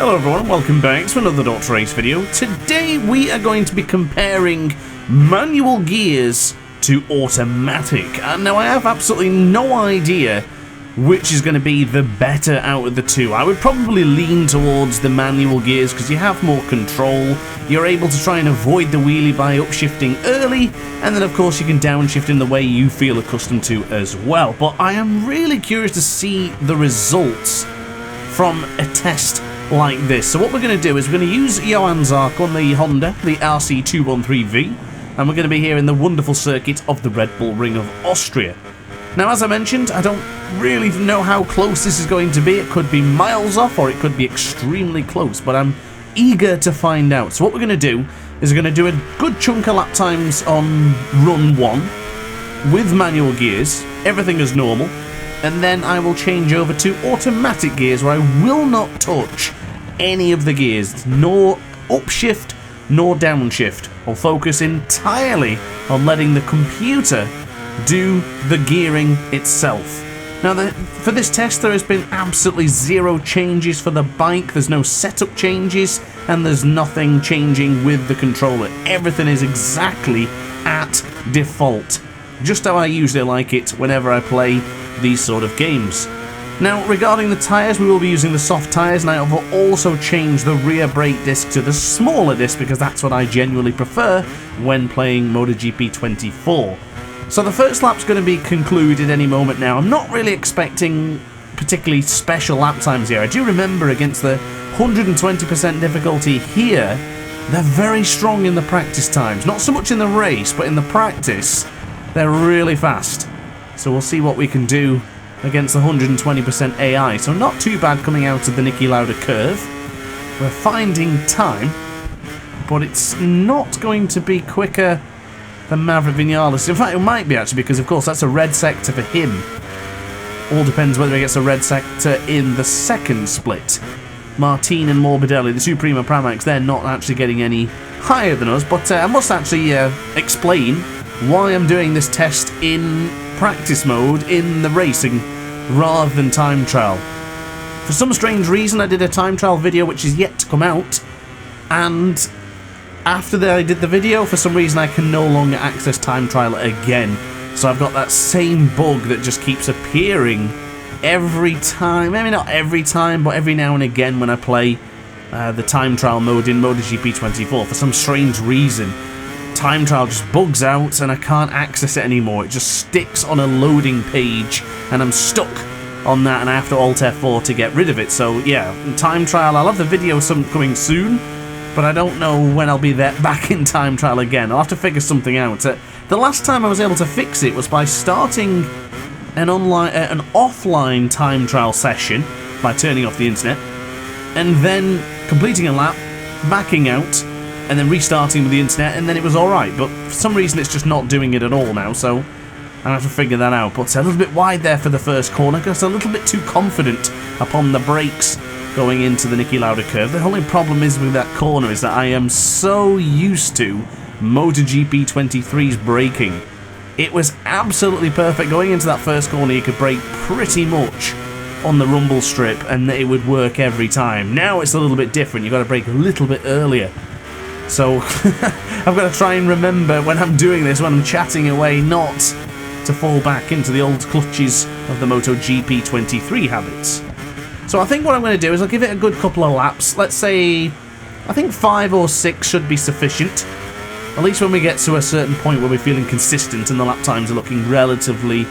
Hello everyone, welcome back to another DrAce video. Today we are going to be comparing manual gears to automatic. And now I have absolutely no idea which is going to be the better out of the two. I would probably lean towards the manual gears because you have more control, you're able to try and avoid the wheelie by upshifting early, and then of course you can downshift in the way you feel accustomed to as well. But I am really curious to see the results from a test like this. So what we're going to do is we're going to use Johan's Arc on the Honda, the RC213V, and we're going to be here in the wonderful circuit of the Red Bull Ring of Austria. Now, as I mentioned, I don't really know how close this is going to be. It could be miles off or it could be extremely close, but I'm eager to find out. So what we're going to do is we're going to do a good chunk of lap times on run 1 with manual gears, everything as normal, and then I will change over to automatic gears where I will not touch any of the gears, nor upshift nor downshift. I'll focus entirely on letting the computer do the gearing itself. Now, for this test there has been absolutely zero changes for the bike. There's no setup changes and there's nothing changing with the controller. Everything is exactly at default, just how I usually like it whenever I play these sort of games. Now, regarding the tyres, we will be using the soft tyres, and I have also changed the rear brake disc to the smaller disc because that's what I genuinely prefer when playing MotoGP 24. So the first lap's going to be concluded any moment now. I'm not really expecting particularly special lap times here. I do remember against the 120% difficulty here, they're very strong in the practice times. Not so much in the race, but in the practice, they're really fast. So we'll see what we can do against the 120% AI. So not too bad coming out of the Niki Lauda curve. We're finding time, but it's not going to be quicker than Maverick Vinales. In fact, it might be actually, because of course that's a red sector for him. All depends whether he gets a red sector in the second split. Martin and Morbidelli, the two Prima Pramacs, they're not actually getting any higher than us, but I must actually explain why I'm doing this test in practice mode in the racing rather than time trial. For some strange reason I did a time trial video which is yet to come out, and after I did the video, for some reason I can no longer access time trial again. So I've got that same bug that just keeps appearing every time, maybe not every time, but every now and again when I play the time trial mode in MotoGP 24. For some strange reason, time trial just bugs out and I can't access it anymore. It just sticks on a loading page and I'm stuck on that and I have to Alt F4 to get rid of it. So yeah, time trial, I'll have the video coming soon, but I don't know when I'll be back in time trial again. I'll have to figure something out. The last time I was able to fix it was by starting an offline time trial session by turning off the internet and then completing a lap, backing out, and then restarting with the internet, and then it was alright, but for some reason it's just not doing it at all now, so I'll have to figure that out. But a little bit wide there for the first corner, because a little bit too confident upon the brakes going into the Niki Lauda curve. The only problem is with that corner is that I am so used to MotoGP 23's braking. It was absolutely perfect. Going into that first corner, you could brake pretty much on the rumble strip, and it would work every time. Now it's a little bit different. You've got to brake a little bit earlier. So I've got to try and remember when I'm doing this, when I'm chatting away, not to fall back into the old clutches of the MotoGP 23 habits. So I think what I'm going to do is I'll give it a good couple of laps. Let's say, I think 5 or 6 should be sufficient. At least when we get to a certain point where we're feeling consistent and the lap times are looking relatively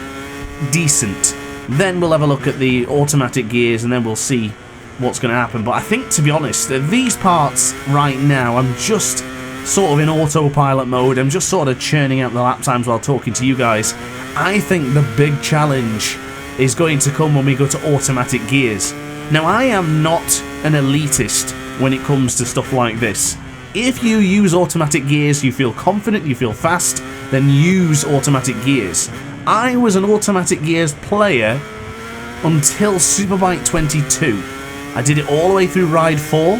decent. Then we'll have a look at the automatic gears and then we'll see what's going to happen. But I think, to be honest, these parts right now, I'm just sort of in autopilot mode. I'm just sort of churning out the lap times while talking to you guys. I think the big challenge is going to come when we go to automatic gears. Now, I am not an elitist when it comes to stuff like this. If you use automatic gears, you feel confident, you feel fast, then use automatic gears. I was an automatic gears player until Superbike 22. I did it all the way through Ride 4,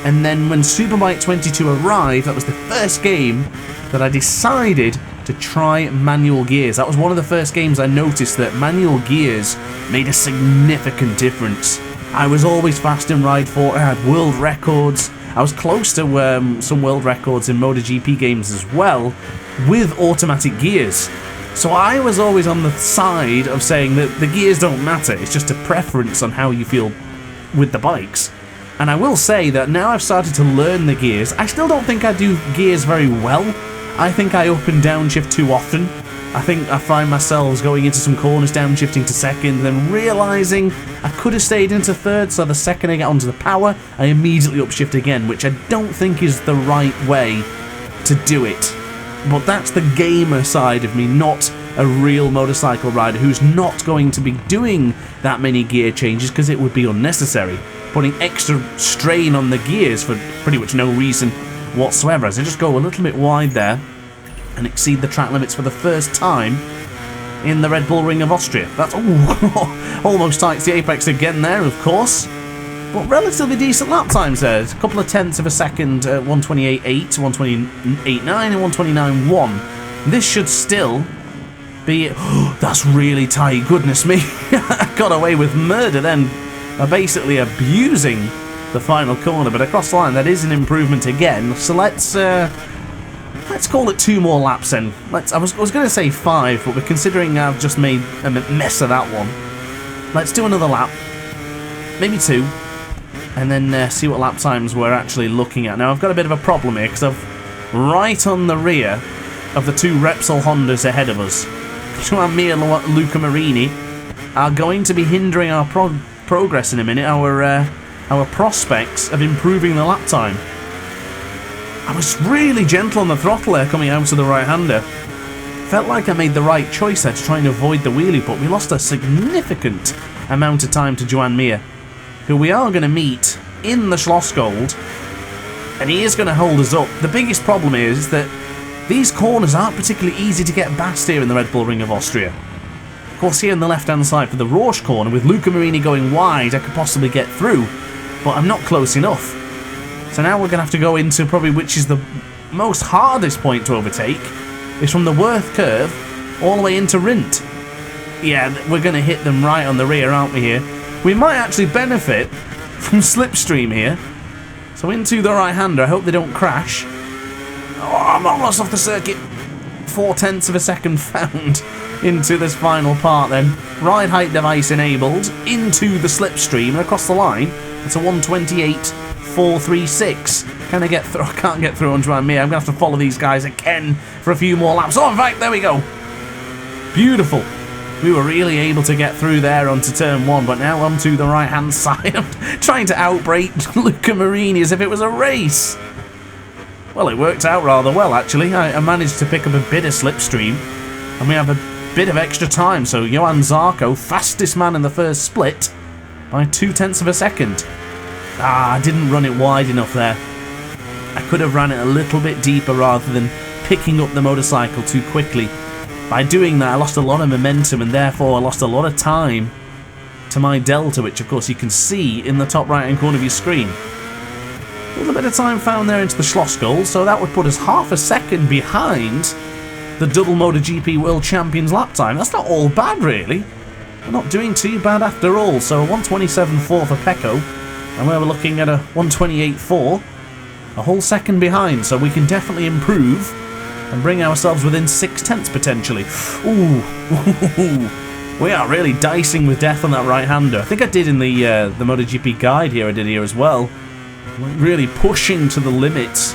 and then when Superbike 22 arrived, that was the first game that I decided to try manual gears. That was one of the first games I noticed that manual gears made a significant difference. I was always fast in Ride 4. I had world records. I was close to some world records in MotoGP games as well, with automatic gears. So I was always on the side of saying that the gears don't matter, it's just a preference on how you feel with the bikes. And I will say that now I've started to learn the gears, I still don't think I do gears very well. I think I up and downshift too often. I think I find myself going into some corners, downshifting to second, then realising I could have stayed into third, so the second I get onto the power, I immediately upshift again, which I don't think is the right way to do it. But that's the gamer side of me, not a real motorcycle rider who's not going to be doing that many gear changes because it would be unnecessary, putting extra strain on the gears for pretty much no reason whatsoever. As I just go a little bit wide there and exceed the track limits for the first time in the Red Bull Ring of Austria. That's almost tight to the apex again there, of course. But relatively decent lap times there. A couple of tenths of a second, 128.8, 128.9 and 129.1. This should still be... that's really tight, goodness me. I got away with murder then, basically abusing the final corner. But across the line, that is an improvement again. So let's call it 2 more laps then. I was going to say 5, but we're considering I've just made a mess of that one. Let's do another lap. Maybe 2. And then see what lap times we're actually looking at. Now, I've got a bit of a problem here, because I'm right on the rear of the 2 Repsol Hondas ahead of us. Joan Mir and Luca Marini are going to be hindering our progress in a minute, our prospects of improving the lap time. I was really gentle on the throttle there coming out to the right-hander. Felt like I made the right choice there to try and avoid the wheelie, but we lost a significant amount of time to Joan Mir, who we are going to meet in the Schlossgold, and he is going to hold us up. The biggest problem is that these corners aren't particularly easy to get past here in the Red Bull Ring of Austria. Of course, here on the left-hand side for the Rausch corner, with Luca Marini going wide, I could possibly get through, but I'm not close enough. So now we're going to have to go into probably which is the most hardest point to overtake. It's from the Worth curve all the way into Rindt. Yeah, we're going to hit them right on the rear, aren't we here? We might actually benefit from slipstream here. So into the right-hander, I hope they don't crash. Oh, I'm almost off the circuit. 0.4 of a second found into this final part then. Ride height device enabled into the slipstream and across the line. It's a 128.436. Can I get through? I can't get through on Joan Mir. I'm going to have to follow these guys again for a few more laps. Oh, in fact, there we go. Beautiful. We were really able to get through there onto turn 1, but now onto the right-hand side. I'm trying to outbrake Luca Marini as if it was a race. Well, it worked out rather well, actually. I managed to pick up a bit of slipstream, and we have a bit of extra time. So Johan Zarco, fastest man in the first split, by 0.2 of a second. I didn't run it wide enough there. I could have ran it a little bit deeper rather than picking up the motorcycle too quickly. By doing that, I lost a lot of momentum and therefore I lost a lot of time to my delta, which of course you can see in the top right-hand corner of your screen. A little bit of time found there into the Schlossgold, so that would put us half a second behind the double MotoGP World Champions lap time. That's not all bad, really. We're not doing too bad after all. So a 127.4 for Pecco, and where we're looking at a 128.4, a whole second behind, so we can definitely improve and bring ourselves within 0.6 potentially. Ooh, we are really dicing with death on that right-hander. I think I did in the MotoGP guide here, I did here as well. Really pushing to the limits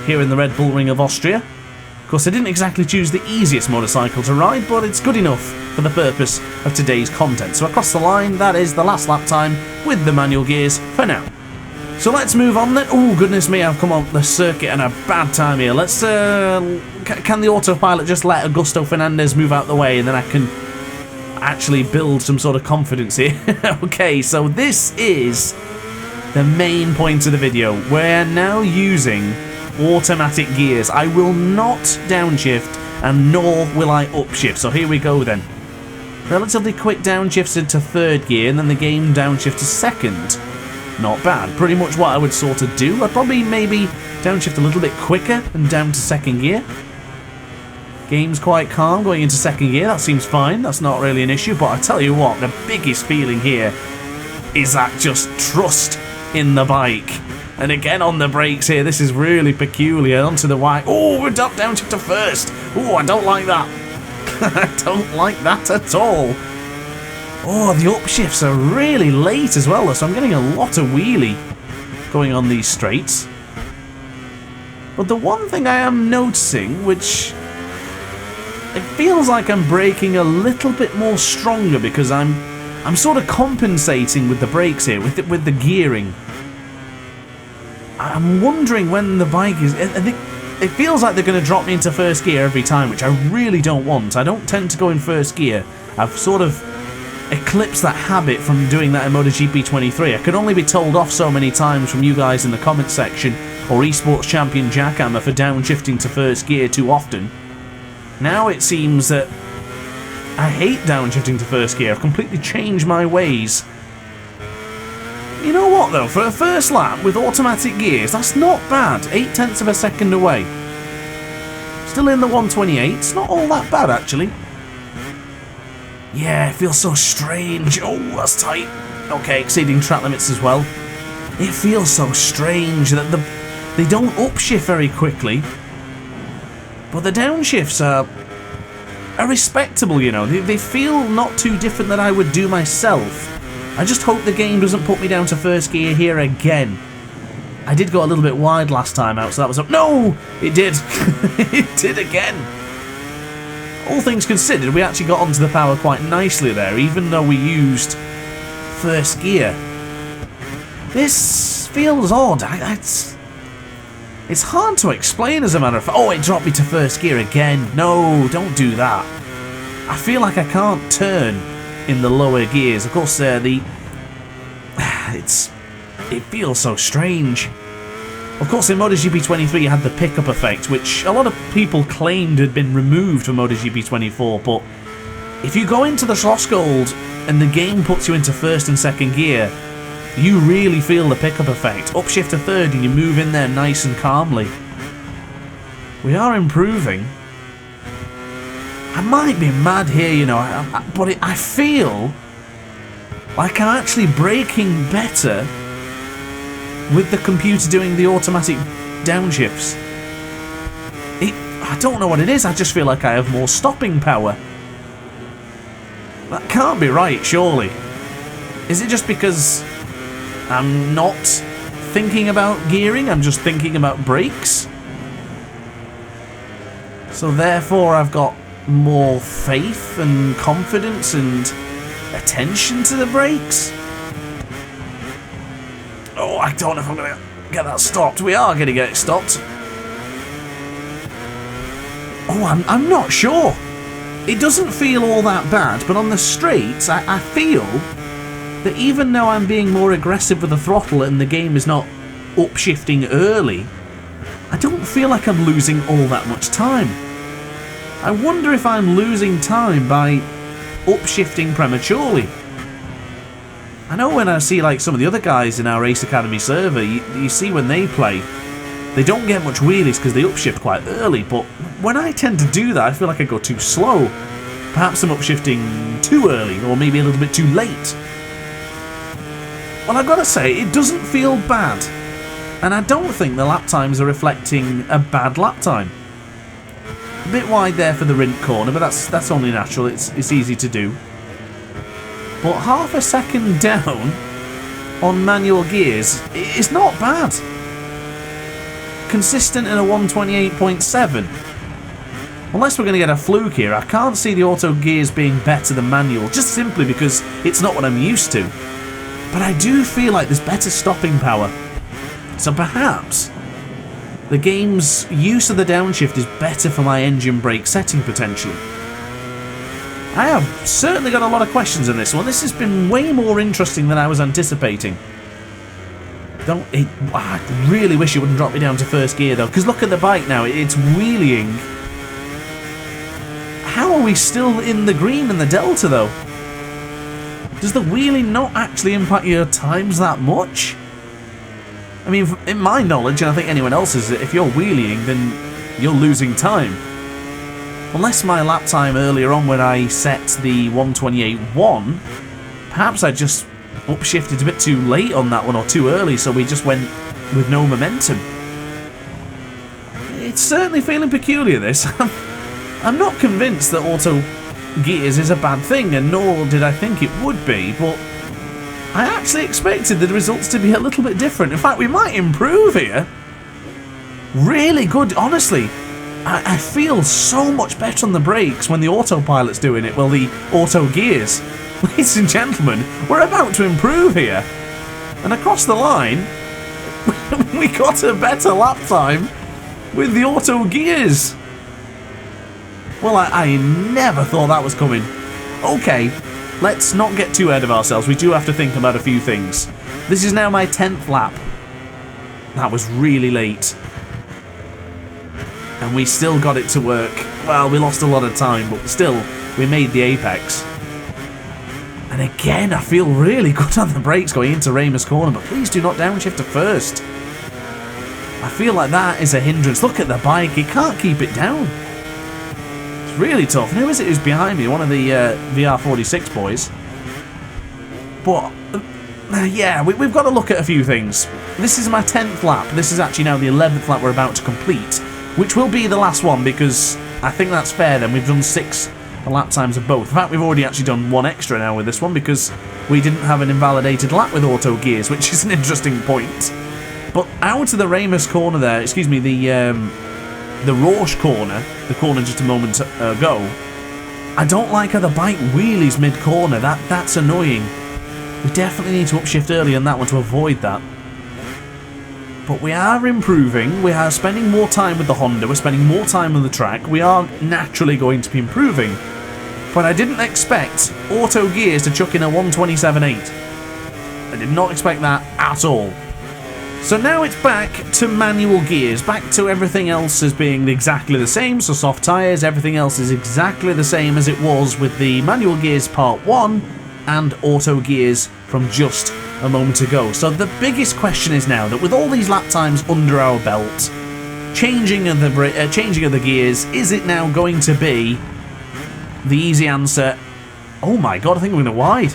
here in the Red Bull Ring of Austria. Of course, I didn't exactly choose the easiest motorcycle to ride, but it's good enough for the purpose of today's content. So across the line, that is the last lap time with the manual gears for now. So let's move on then. Oh, goodness me, I've come on the circuit at a bad time here. Let's, can the autopilot just let Augusto Fernandez move out the way and then I can actually build some sort of confidence here? Okay, so this is the main point of the video. We're now using automatic gears. I will not downshift and nor will I upshift. So here we go then. Relatively quick downshifts into third gear and then the game downshift to second. Not bad. Pretty much what I would sort of do. I'd probably maybe downshift a little bit quicker and down to second gear. Game's quite calm going into second gear. That seems fine. That's not really an issue. But I tell you what, the biggest feeling here is that just trust in the bike. And again on the brakes here, this is really peculiar. Onto the white. Oh, we're downshift to first. Oh, I don't like that. I don't like that at all. Oh, the upshifts are really late as well, so I'm getting a lot of wheelie going on these straights. But the one thing I am noticing, which it feels like I'm braking a little bit more stronger because I'm sort of compensating with the brakes here, with the gearing. I'm wondering when the bike is... It feels like they're going to drop me into first gear every time, which I really don't want. I don't tend to go in first gear. I've sort of eclipsed that habit from doing that in MotoGP 23. I could only be told off so many times from you guys in the comment section or esports champion Jackhammer for downshifting to first gear too often. Now it seems that I hate downshifting to first gear. I've completely changed my ways. You know what though, for a first lap with automatic gears, that's not bad. 0.8 of a second away. Still in the 128, it's not all that bad actually. Yeah, it feels so strange. Oh, that's tight. Okay, exceeding track limits as well. It feels so strange that they don't upshift very quickly. But the downshifts are respectable, you know. They feel not too different than I would do myself. I just hope the game doesn't put me down to first gear here again. I did go a little bit wide last time out, so that was up. No! It did. It did again. All things considered, we actually got onto the power quite nicely there, even though we used first gear. This feels odd. It's hard to explain as a matter of fact. Oh, it dropped me to first gear again. No, don't do that. I feel like I can't turn in the lower gears. Of course, it feels so strange. Of course, in MotoGP 23 you had the pickup effect, which a lot of people claimed had been removed from MotoGP 24, but if you go into the Schlossgold and the game puts you into first and second gear, you really feel the pickup effect. Upshift to third and you move in there nice and calmly. We are improving. I might be mad here, you know, but I feel like I'm actually braking better with the computer doing the automatic downshifts. I don't know what it is, I just feel like I have more stopping power. That can't be right, surely. Is it just because I'm not thinking about gearing, I'm just thinking about brakes? So therefore I've got more faith and confidence and attention to the brakes? Oh, I don't know if I'm going to get that stopped. We are going to get it stopped. Oh, I'm not sure. It doesn't feel all that bad, but on the straights, I feel that even though I'm being more aggressive with the throttle and the game is not upshifting early, I don't feel like I'm losing all that much time. I wonder if I'm losing time by upshifting prematurely. I know when I see like some of the other guys in our Race Academy server, you see when they play, they don't get much wheelies because they upshift quite early, but when I tend to do that, I feel like I go too slow. Perhaps I'm upshifting too early, or maybe a little bit too late. Well, I've got to say, it doesn't feel bad, and I don't think the lap times are reflecting a bad lap time. A bit wide there for the Rint corner, but that's only natural, it's easy to do. But half a second down on manual gears is not bad. Consistent in a 128.7. Unless we're going to get a fluke here, I can't see the auto gears being better than manual, just simply because it's not what I'm used to. But I do feel like there's better stopping power. So perhaps the game's use of the downshift is better for my engine brake setting potentially. I have certainly got a lot of questions on this one. This has been way more interesting than I was anticipating. I really wish it wouldn't drop me down to first gear though, because look at the bike now, it's wheeling. How are we still in the green in the Delta though? Does the wheeling not actually impact your times that much? I mean, in my knowledge, and I think anyone else's, if you're wheeling, then you're losing time. Unless my lap time earlier on when I set the 128.1, perhaps I just upshifted a bit too late on that one, or too early, so we just went with no momentum. It's certainly feeling peculiar, this. I'm not convinced that auto gears is a bad thing, and nor did I think it would be, but I actually expected the results to be a little bit different. In fact, we might improve here. Really good, honestly. I feel so much better on the brakes when the autopilot's doing it, well, the auto gears. Ladies and gentlemen, we're about to improve here. And across the line, we got a better lap time with the auto gears. Well, I never thought that was coming. Okay, let's not get too ahead of ourselves. We do have to think about a few things. This is now my 10th lap. That was really late. And we still got it to work. Well, we lost a lot of time, but still, we made the apex. And again, I feel really good on the brakes going into Ramos corner, but please do not downshift to first. I feel like that is a hindrance. Look at the bike, it can't keep it down. It's really tough. And who is it who's behind me? One of the VR46 boys. But, yeah, we've got to look at a few things. This is my 10th lap. This is actually now the 11th lap we're about to complete, which will be the last one, because I think that's fair then. We've done 6 lap times of both. In fact, we've already actually done 1 extra now with this one, because we didn't have an invalidated lap with auto gears, which is an interesting point. But out of the Ramos corner there, excuse me, the Rausch corner, the corner just a moment ago, I don't like how the bike wheelies mid-corner. That's annoying. We definitely need to upshift early on that one to avoid that. But we are improving, we are spending more time with the Honda, we're spending more time on the track, we are naturally going to be improving. But I didn't expect auto gears to chuck in a 127.8. I did not expect that at all. So now it's back to manual gears, back to everything else as being exactly the same, so soft tyres, everything else is exactly the same as it was with the manual gears part 1 and auto gears from just a moment ago. So the biggest question is now that with all these lap times under our belt, changing of the gears, is it now going to be the easy answer? Oh my god, I think we're going to wide.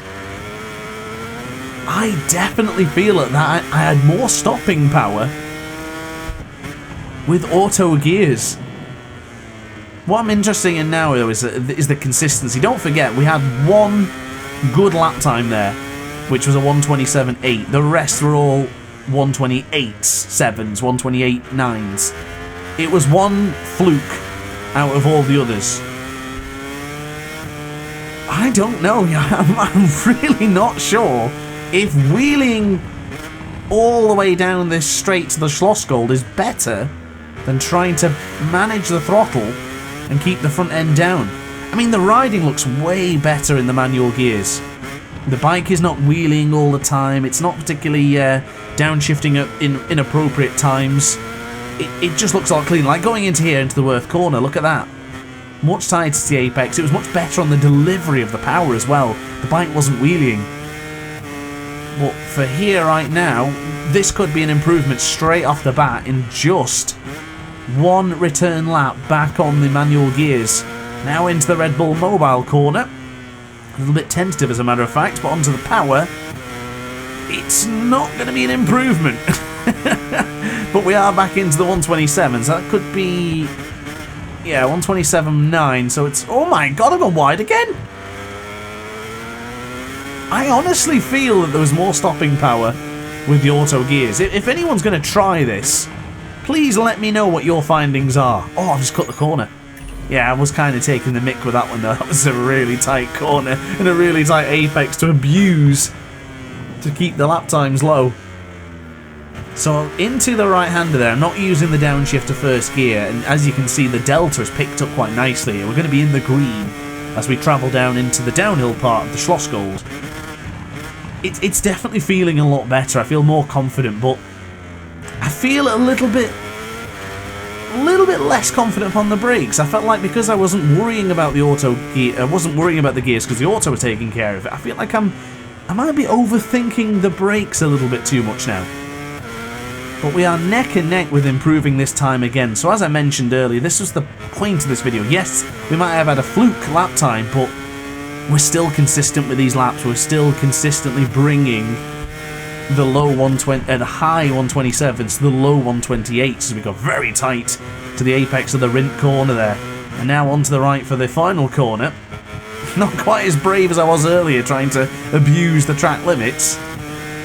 I definitely feel that I had more stopping power with auto gears. What I'm interested in now though is the consistency. Don't forget, we had 1 good lap time there, which was a 127.8. The rest were all 128.7s, 128.9s. It was one fluke out of all the others. I don't know. I'm really not sure if wheeling all the way down this straight to the Schlossgold is better than trying to manage the throttle and keep the front end down. I mean, the riding looks way better in the manual gears. The bike is not wheeling all the time, it's not particularly downshifting at inappropriate times. It just looks a lot cleaner. Like going into here, into the Worth corner, look at that. Much tighter to the apex, it was much better on the delivery of the power as well. The bike wasn't wheeling. But for here right now, this could be an improvement straight off the bat in just 1 return lap back on the manual gears. Now into the Red Bull Mobile corner. A little bit tentative as a matter of fact, but onto the power. It's not going to be an improvement. But we are back into the 127s. That could be... yeah, 127.9. So it's... oh my god, I've gone wide again! I honestly feel that there was more stopping power with the auto gears. If anyone's going to try this, please let me know what your findings are. Oh, I've just cut the corner. Yeah, I was kind of taking the mick with that one though. That was a really tight corner and a really tight apex to abuse to keep the lap times low. So into the right-hander there, I'm not using the downshift to first gear, and as you can see the delta has picked up quite nicely. We're going to be in the green as we travel down into the downhill part of the Schlossgold. It's definitely feeling a lot better. I feel more confident, but I feel a little bit less confident on the brakes. I felt like because I wasn't worrying about the auto gear, I wasn't worrying about the gears because the auto was taking care of it. I feel like I might be overthinking the brakes a little bit too much now. But we are neck and neck with improving this time again. So as I mentioned earlier, this was the point of this video. Yes, we might have had a fluke lap time, but we're still consistent with these laps. We're still consistently bringing the low 120 and high 127s to the low 128s as we got very tight to the apex of the Rindt corner there. And now onto the right for the final corner. Not quite as brave as I was earlier trying to abuse the track limits.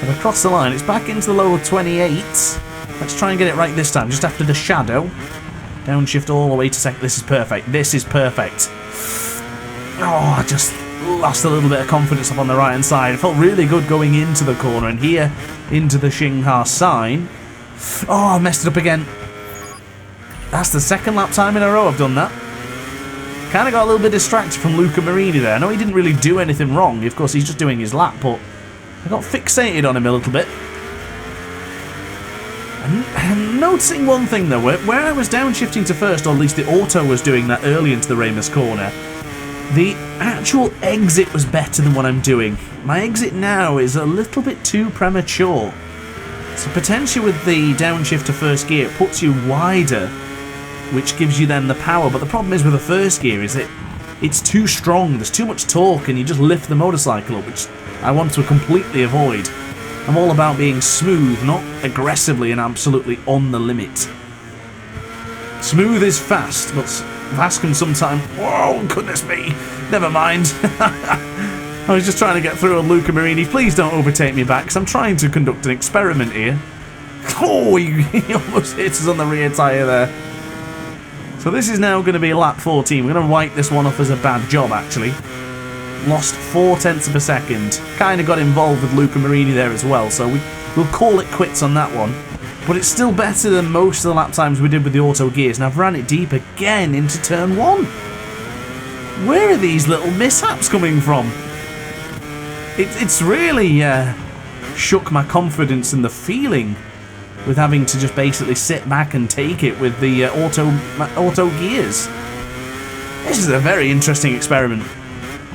But across the line, it's back into the low 28s. Let's try and get it right this time, just after the shadow. Downshift all the way to second. This is perfect. This is perfect. Oh, I just lost a little bit of confidence up on the right hand side. It felt really good going into the corner and here into the Xinghua sign. Oh, I messed it up again. That's the second lap time in a row I've done that. Kind of got a little bit distracted from Luca Marini there. I know he didn't really do anything wrong. Of course, he's just doing his lap, but I got fixated on him a little bit. And noticing one thing though, where I was downshifting to first, or at least the auto was doing that early into the Ramos corner, the actual exit was better than what I'm doing. My exit now is a little bit too premature. So potentially with the downshift to first gear, it puts you wider, which gives you then the power. But the problem is with the first gear is that it's too strong, there's too much torque, and you just lift the motorcycle up, which I want to completely avoid. I'm all about being smooth, not aggressively and absolutely on the limit. Smooth is fast, but fast can sometimes... Whoa, goodness me. Never mind. I was just trying to get through on Luca Marini. Please don't overtake me back, because I'm trying to conduct an experiment here. Oh, he almost hit us on the rear tyre there. So this is now going to be lap 14. We're going to wipe this one off as a bad job, actually. Lost 0.4 of a second. Kind of got involved with Luca Marini there as well, so we'll call it quits on that one. But it's still better than most of the lap times we did with the auto gears, and I've ran it deep again into turn 1. Where are these little mishaps coming from? It's really shook my confidence in the feeling with having to just basically sit back and take it with the auto gears. This is a very interesting experiment.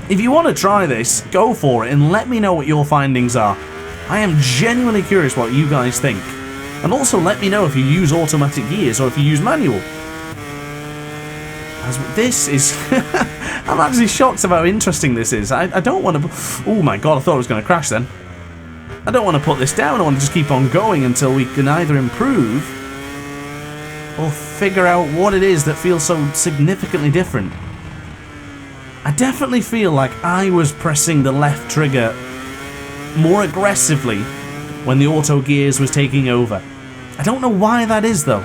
If you want to try this, go for it and let me know what your findings are. I am genuinely curious what you guys think. And also let me know if you use automatic gears or if you use manual. As this is... I'm actually shocked about how interesting this is. I don't want to... Oh my god, I thought I was going to crash then. I don't want to put this down. I want to just keep on going until we can either improve or figure out what it is that feels so significantly different. I definitely feel like I was pressing the left trigger more aggressively when the auto gears was taking over. I don't know why that is though.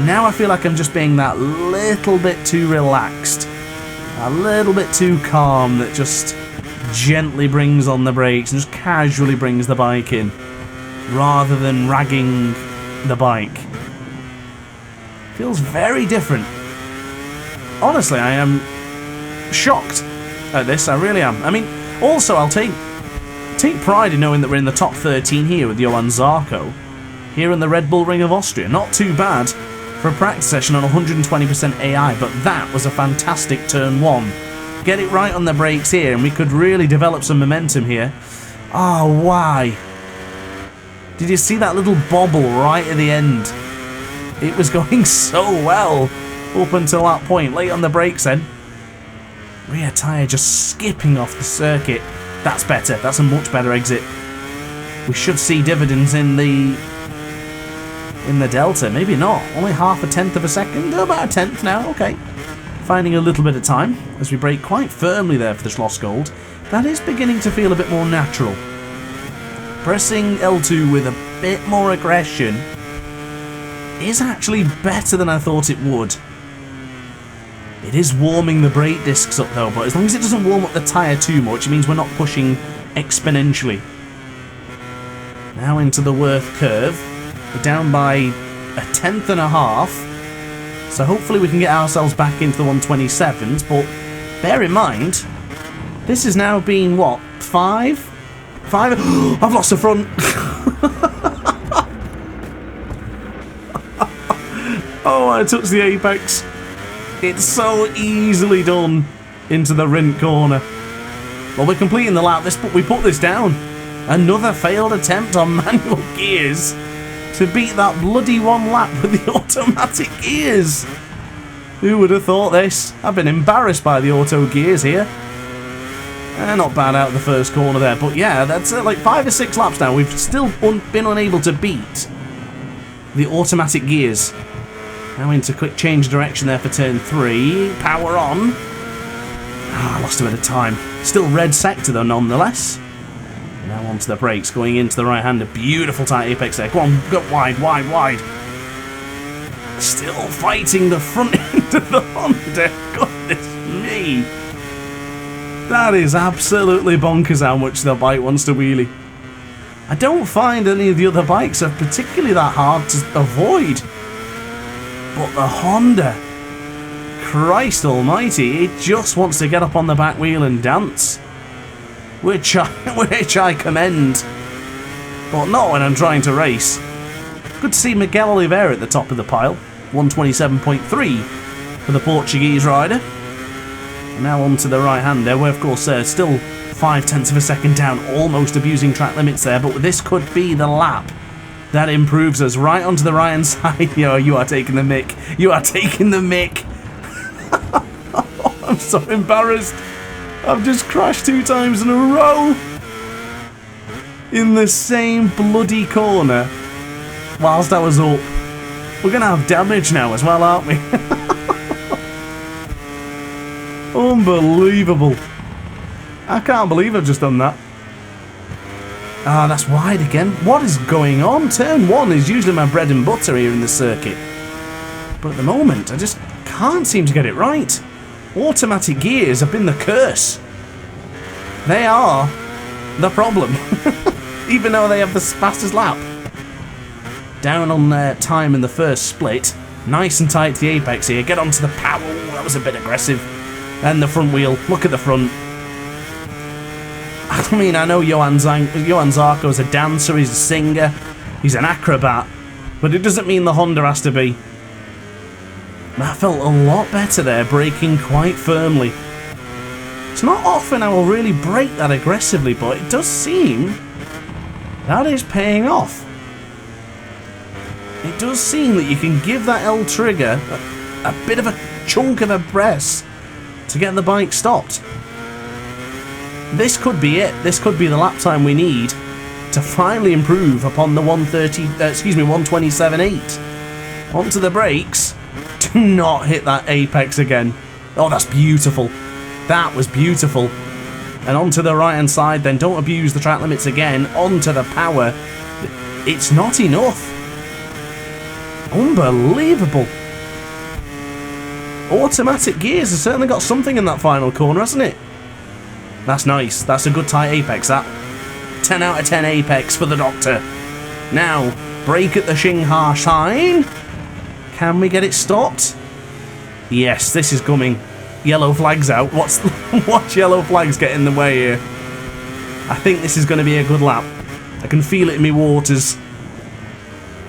Now I feel like I'm just being that little bit too relaxed, a little bit too calm, that just gently brings on the brakes and just casually brings the bike in, rather than ragging the bike. Feels very different. Honestly, I am shocked at this, I really am. I mean, also I'll take pride in knowing that we're in the top 13 here with Johann Zarco, here in the Red Bull Ring of Austria. Not too bad for a practice session on 120% AI, but that was a fantastic turn 1. Get it right on the brakes here and we could really develop some momentum here. Oh, why? Did you see that little bobble right at the end? It was going so well up until that point. Late on the brakes then. Rear tyre just skipping off the circuit. That's better. That's a much better exit. We should see dividends in the delta. Maybe not. Only 0.5 of a second. About a tenth now. Okay. Finding a little bit of time as we brake quite firmly there for the Schlossgold. That is beginning to feel a bit more natural. Pressing L2 with a bit more aggression is actually better than I thought it would. It is warming the brake discs up though, but as long as it doesn't warm up the tyre too much, it means we're not pushing exponentially. Now into the Worth curve. We're down by 0.1 so hopefully we can get ourselves back into the 127s, but bear in mind, this has now been, what, 5? I've lost the front! Oh, I touched the apex. It's so easily done into the Rindt corner. Well, we're completing the lap. We put this down. Another failed attempt on manual gears to beat that bloody one lap with the automatic gears. Who would have thought this? I've been embarrassed by the auto gears here. Not bad out of the first corner there, but yeah, that's like 5 or 6 laps now. We've still been unable to beat the automatic gears. Now into quick change direction there for turn 3. Power on. I lost a bit of time. Still red sector though, nonetheless. Now onto the brakes, going into the right-hander. Beautiful tight apex there. Go on, go wide, wide, wide. Still fighting the front end of the Honda. Goodness me. That is absolutely bonkers how much the bike wants to wheelie. I don't find any of the other bikes are particularly that hard to avoid. But the Honda, Christ almighty, it just wants to get up on the back wheel and dance. Which I commend. But not when I'm trying to race. Good to see Miguel Oliveira at the top of the pile. 127.3 for the Portuguese rider. Now onto the right-hander. We're of course still 0.5 of a second down, almost abusing track limits there, but this could be the lap that improves us. Right onto the right-hand side. Yo, you are taking the mick. You are taking the mick. I'm so embarrassed. I've just crashed 2 times in a row in the same bloody corner whilst I was up. We're going to have damage now as well, aren't we? Unbelievable. I can't believe I've just done that. Ah, that's wide again. What is going on? Turn 1 is usually my bread and butter here in the circuit. But at the moment, I just can't seem to get it right. Automatic gears have been the curse. They are the problem. Even though they have the fastest lap. Down on time in the first split. Nice and tight to the apex here. Get onto the power. Ooh, that was a bit aggressive. And the front wheel. Look at the front. I mean, I know Johan Zarco is a dancer, he's a singer, he's an acrobat. But it doesn't mean the Honda has to be. That felt a lot better there, braking quite firmly. It's not often I will really brake that aggressively, but it does seem that is paying off. It does seem that you can give that L trigger a bit of a chunk of a press to get the bike stopped. This could be it. This could be the lap time we need to finally improve upon the 127.8. Onto the brakes. Do not hit that apex again. Oh, that's beautiful. That was beautiful. And onto the right-hand side, then don't abuse the track limits again. Onto the power. It's not enough. Unbelievable. Automatic gears has certainly got something in that final corner, hasn't it? That's nice. That's a good tight apex, that. 10 out of 10 apex for the Doctor. Now, brake at the Shanghai sign. Can we get it stopped? Yes, this is coming. Yellow flag's out. Watch yellow flags get in the way here. I think this is going to be a good lap. I can feel it in me waters.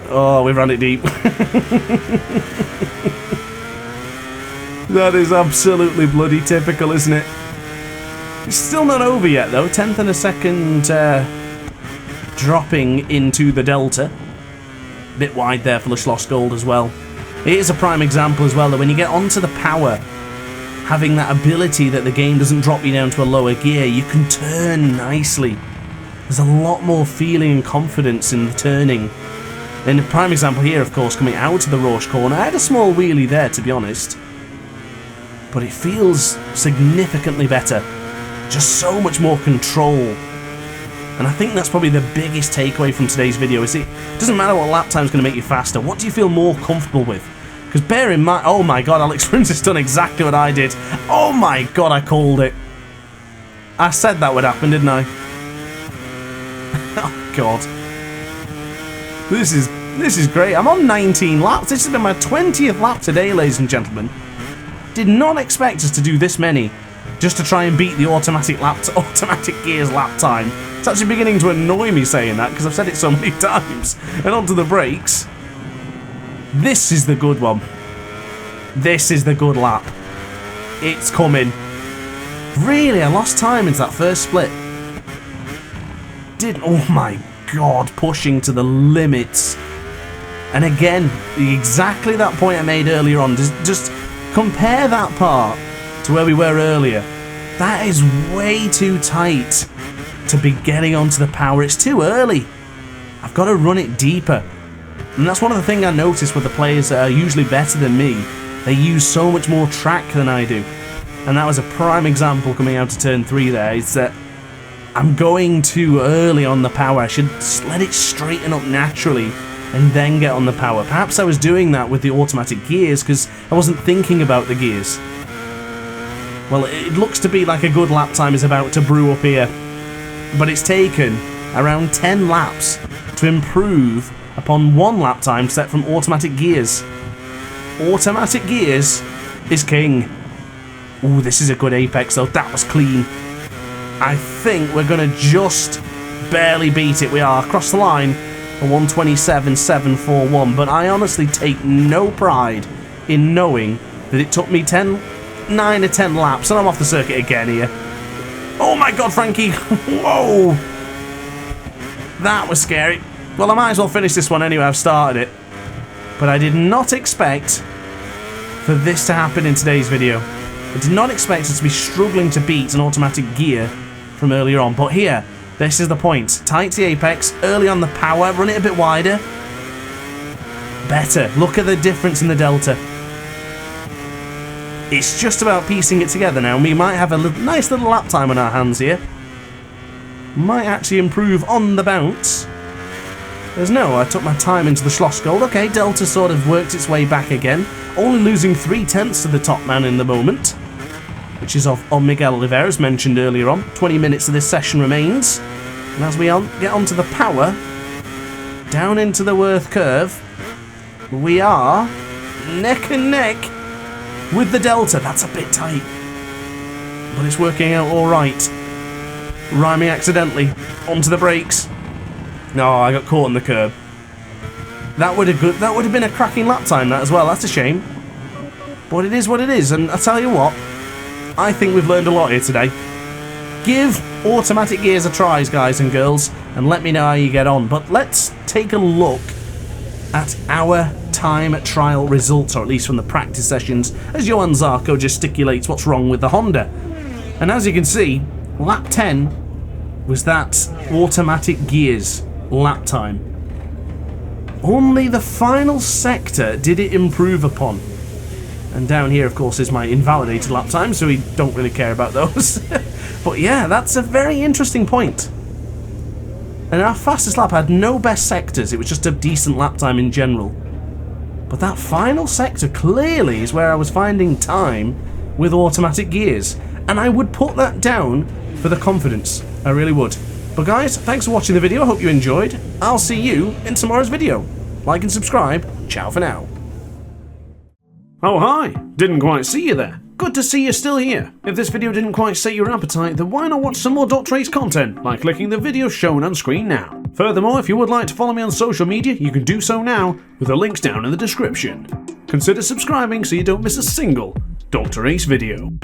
Oh, we've run it deep. That is absolutely bloody typical, isn't it? It's still not over yet, though. 10th and a second dropping into the Delta. Bit wide there for the Schloss Gold as well. It is a prime example as well that when you get onto the power, having that ability that the game doesn't drop you down to a lower gear, you can turn nicely. There's a lot more feeling and confidence in the turning. And a prime example here, of course, coming out of the Rausch corner. I had a small wheelie there, to be honest. But it feels significantly better. Just so much more control. And I think that's probably the biggest takeaway from today's video. Is it doesn't matter what lap time's going to make you faster. What do you feel more comfortable with? Because bear in mind, oh my god, Alex Prince has done exactly what I did. Oh my god, I called it. I said that would happen, didn't I? Oh god. This is great. I'm on 19 laps. This has been my 20th lap today, ladies and gentlemen. Did not expect us to do this many just to try and beat the automatic gears lap time. It's actually beginning to annoy me saying that because I've said it so many times. And onto the brakes. This is the good one. This is the good lap. It's coming. Really, I lost time into that first split. Oh my god, pushing to the limits. And again, exactly that point I made earlier on, just compare that part to where we were earlier. That is way too tight to be getting onto the power. It's too early. I've got to run it deeper. And that's one of the things I noticed with the players that are usually better than me. They use so much more track than I do. And that was a prime example coming out to turn 3 there, is that I'm going too early on the power. I should let it straighten up naturally and then get on the power. Perhaps I was doing that with the automatic gears because I wasn't thinking about the gears. Well, it looks to be like a good lap time is about to brew up here. But it's taken around 10 laps to improve upon 1 lap time set from automatic gears. Automatic gears is king. Ooh, this is a good apex though. That was clean. I think we're going to just barely beat it. We are across the line for 127.741. But I honestly take no pride in knowing that it took me 9 to 10 laps, and I'm off the circuit again here. Oh my god, Frankie! Whoa! That was scary. Well, I might as well finish this one anyway, I've started it. But I did not expect for this to happen in today's video. I did not expect us to be struggling to beat an automatic gear from earlier on. But here, this is the point. Tight to the apex, early on the power, run it a bit wider. Better. Look at the difference in the delta. It's just about piecing it together now. We might have a nice little lap time on our hands here. Might actually improve on the bounce. There's no, I took my time into the Schlossgold. Okay, Delta sort of worked its way back again. Only losing 3/10 to the top man in the moment, which is on Miguel Oliveira, as mentioned earlier on. 20 minutes of this session remains. And as we get onto the power, down into the Worth curve, we are neck and neck with the Delta. That's a bit tight, but it's working out all right. Rhyming accidentally onto the brakes. No, I got caught in the curb. That would have been a cracking lap time, that as well. That's a shame, but it is what it is. And I tell you what, I think we've learned a lot here today. Give automatic gears a try, guys and girls, and let me know how you get on. But let's take a look at our time trial results, or at least from the practice sessions, as Johan Zarco gesticulates what's wrong with the Honda. And as you can see, lap 10 was that automatic gears lap time. Only the final sector did it improve upon. And down here, of course, is my invalidated lap time, so we don't really care about those. But yeah, that's a very interesting point. And our fastest lap had no best sectors, it was just a decent lap time in general. But that final sector clearly is where I was finding time with automatic gears. And I would put that down for the confidence. I really would. But guys, thanks for watching the video. I hope you enjoyed. I'll see you in tomorrow's video. Like and subscribe. Ciao for now. Oh hi, didn't quite see you there. Good to see you're still here. If this video didn't quite set your appetite, then why not watch some more DrAce content by clicking the video shown on screen now. Furthermore, if you would like to follow me on social media, you can do so now with the links down in the description. Consider subscribing so you don't miss a single DrAce video.